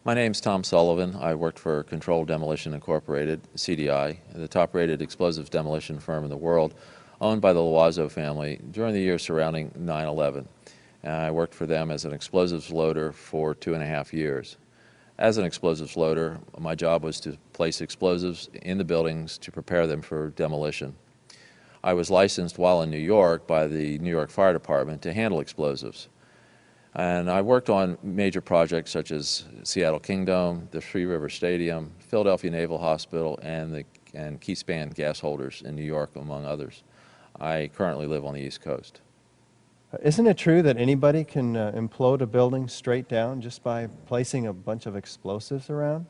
My name's Tom Sullivan. I worked for Controlled Demolition Incorporated, CDI, the top-rated explosives demolition firm in the world, owned by the Loiseau family during the years surrounding 9/11. And I worked for them as an explosives loader for 2.5 years. As an explosives loader, my job was to place explosives in the buildings to prepare them for demolition. I was licensed while in New York by the New York Fire Department to handle explosives. And I worked on major projects such as Seattle Kingdom, the Three River Stadium, Philadelphia Naval Hospital, and Keyspan gas holders in New York, among others. I currently live on the East Coast. Isn't it true that anybody can implode a building straight down just by placing a bunch of explosives around?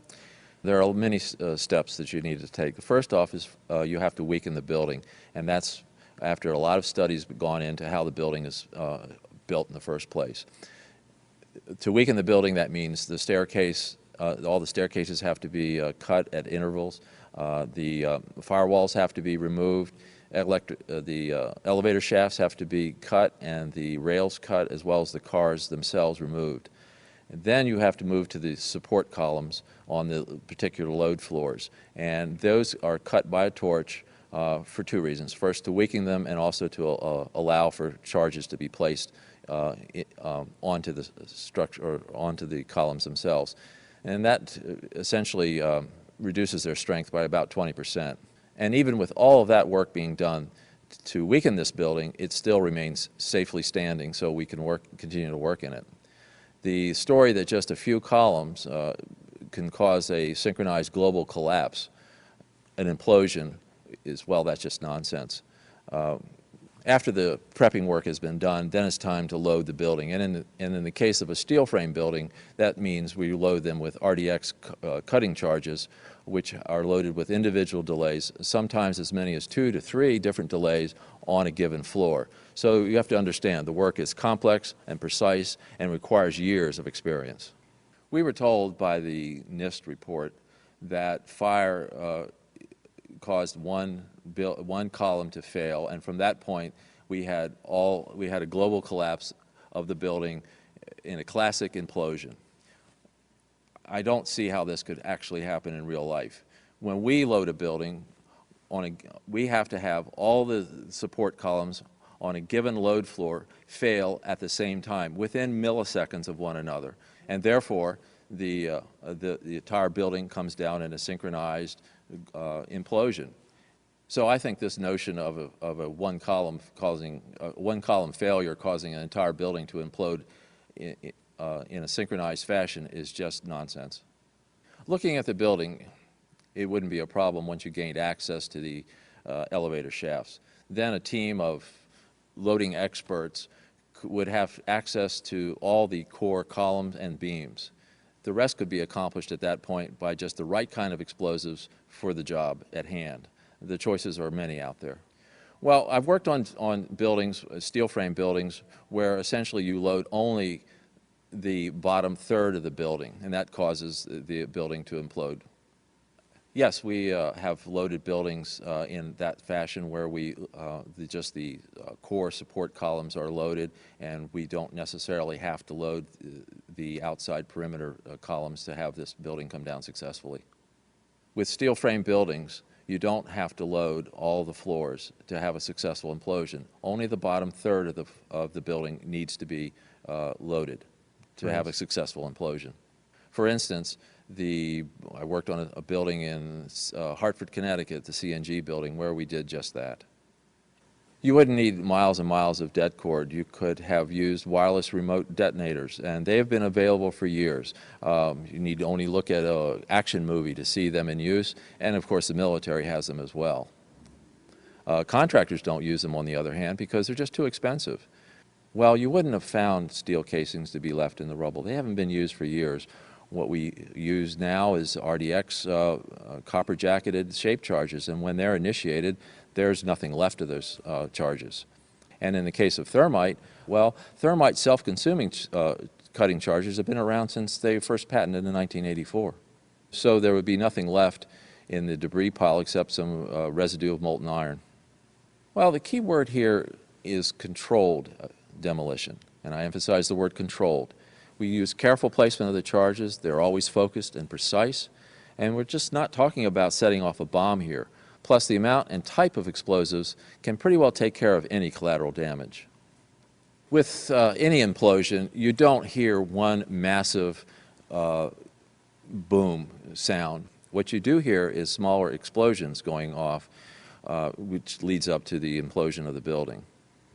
There are many steps that you need to take. The first off is you have to weaken the building, and that's after a lot of studies have gone into how the building is built in the first place. To weaken the building, that means the staircase, all the staircases have to be cut at intervals. The firewalls have to be removed. The elevator shafts have to be cut and the rails cut, as well as the cars themselves removed. And then you have to move to the support columns on the particular load floors. And those are cut by a torch for two reasons. First, to weaken them, and also to allow for charges to be placed onto the structure, or onto the columns themselves. And that essentially reduces their strength by about 20%. And even with all of that work being done to weaken this building, it still remains safely standing, so we can continue to work in it. The story that just a few columns can cause a synchronized global collapse, an implosion, is, well, that's just nonsense. After the prepping work has been done, then it's time to load the building. And in the case of a steel frame building, that means we load them with RDX cutting charges, which are loaded with individual delays, sometimes as many as 2 to 3 different delays on a given floor. So you have to understand the work is complex and precise and requires years of experience. We were told by the NIST report that fire caused one column to fail, and from that point we had a global collapse of the building in a classic implosion. I don't see how this could actually happen in real life. When we load a building, we have to have all the support columns on a given load floor fail at the same time, within milliseconds of one another, and therefore the entire building comes down in a synchronized implosion. So I think this notion of a one column failure causing an entire building to implode in a synchronized fashion is just nonsense. Looking at the building, it wouldn't be a problem once you gained access to the elevator shafts. Then a team of loading experts would have access to all the core columns and beams. The rest could be accomplished at that point by just the right kind of explosives for the job at hand. The choices are many out there. Well, I've worked on buildings, steel frame buildings, where essentially you load only the bottom third of the building, and that causes the building to implode. Yes, we have loaded buildings in that fashion, where just the core support columns are loaded, and we don't necessarily have to load the outside perimeter columns to have this building come down successfully. With steel frame buildings, you don't have to load all the floors to have a successful implosion. Only the bottom third of the building needs to be loaded to have a successful implosion. For instance, I worked on a building in Hartford, Connecticut, the CNG building, where we did just that. You wouldn't need miles and miles of det cord. You could have used wireless remote detonators, and they have been available for years. You need to only look at an action movie to see them in use, and of course the military has them as well. Contractors don't use them, on the other hand, because they're just too expensive. Well, you wouldn't have found steel casings to be left in the rubble. They haven't been used for years. What we use now is RDX copper-jacketed shape charges, and when they're initiated, there's nothing left of those charges. And in the case of thermite, well, thermite self-consuming cutting charges have been around since they first patented in 1984. So there would be nothing left in the debris pile except some residue of molten iron. Well, the key word here is controlled demolition, and I emphasize the word controlled. We use careful placement of the charges. They're always focused and precise. And we're just not talking about setting off a bomb here. Plus, the amount and type of explosives can pretty well take care of any collateral damage. With any implosion, you don't hear one massive boom sound. What you do hear is smaller explosions going off, which leads up to the implosion of the building.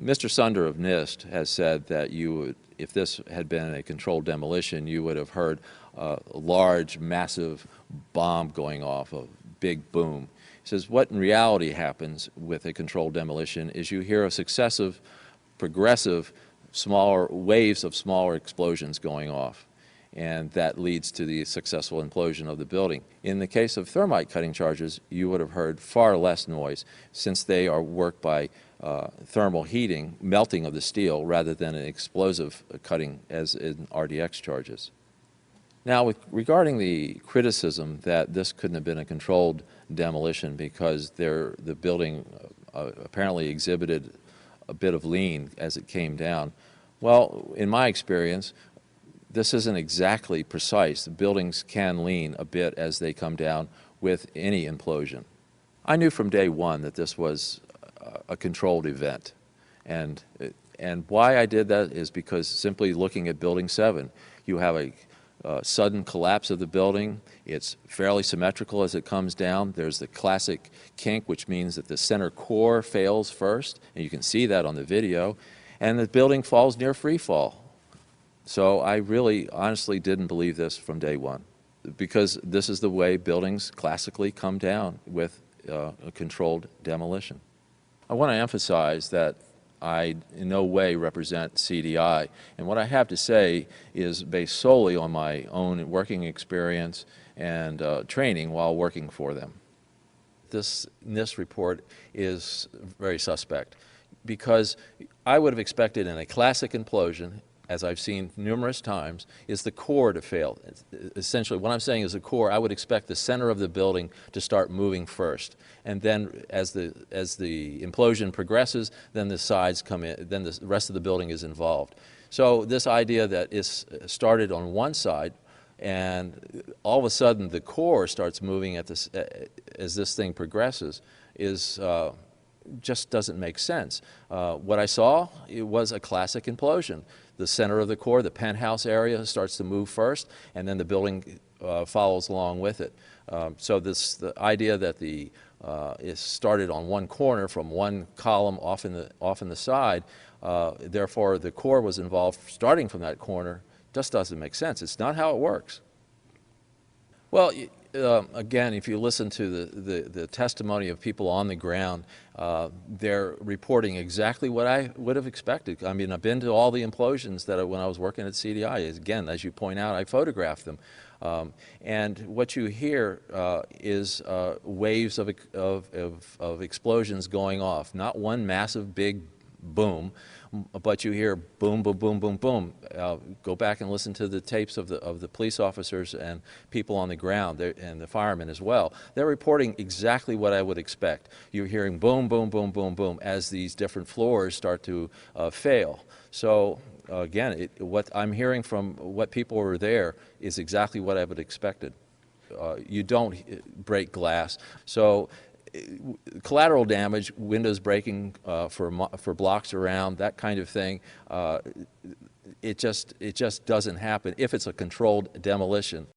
Mr. Sunder of NIST has said that you would, if this had been a controlled demolition, you would have heard a large, massive bomb going off, a big boom. He says what in reality happens with a controlled demolition is you hear a successive, progressive, smaller waves of smaller explosions going off, and that leads to the successful implosion of the building. In the case of thermite cutting charges, you would have heard far less noise since they are worked by thermal heating, melting of the steel, rather than an explosive cutting as in RDX charges. Now, regarding the criticism that this couldn't have been a controlled demolition because the building apparently exhibited a bit of lean as it came down, well, in my experience, this isn't exactly precise. The buildings can lean a bit as they come down with any implosion. I knew from day one that this was a controlled event. And why I did that is because simply looking at Building 7, you have a sudden collapse of the building. It's fairly symmetrical as it comes down. There's the classic kink, which means that the center core fails first, and you can see that on the video, and the building falls near free fall. So I really honestly didn't believe this from day one, because this is the way buildings classically come down with a controlled demolition. I want to emphasize that I in no way represent CDI, and what I have to say is based solely on my own working experience and training while working for them. This NIST report is very suspect because I would have expected in a classic implosion, as I've seen numerous times, is the core to fail. Essentially, what I'm saying is the core, I would expect the center of the building to start moving first. And then as the implosion progresses, then the sides come in, then the rest of the building is involved. So this idea that it's started on one side and all of a sudden the core starts moving at this, as this thing progresses is just doesn't make sense. What I saw, it was a classic implosion. The center of the core, the penthouse area, starts to move first, and then the building follows along with it. So the idea that it started on one corner from one column off in the side, therefore the core was involved starting from that corner, just doesn't make sense. It's not how it works. Well, again, if you listen to the testimony of people on the ground, they're reporting exactly what I would have expected. I mean, I've been to all the implosions that when I was working at CDI. Again, as you point out, I photographed them. And what you hear is waves of explosions going off, not one massive big boom, but you hear boom, boom, boom, boom, boom. Go back and listen to the tapes of the police officers and people on the ground and the firemen as well. They're reporting exactly what I would expect. You're hearing boom, boom, boom, boom, boom as these different floors start to fail. So again, what I'm hearing from what people were there is exactly what I would have expected. You don't break glass. So collateral damage, windows breaking for blocks around, that kind of thing, it just doesn't happen if it's a controlled demolition.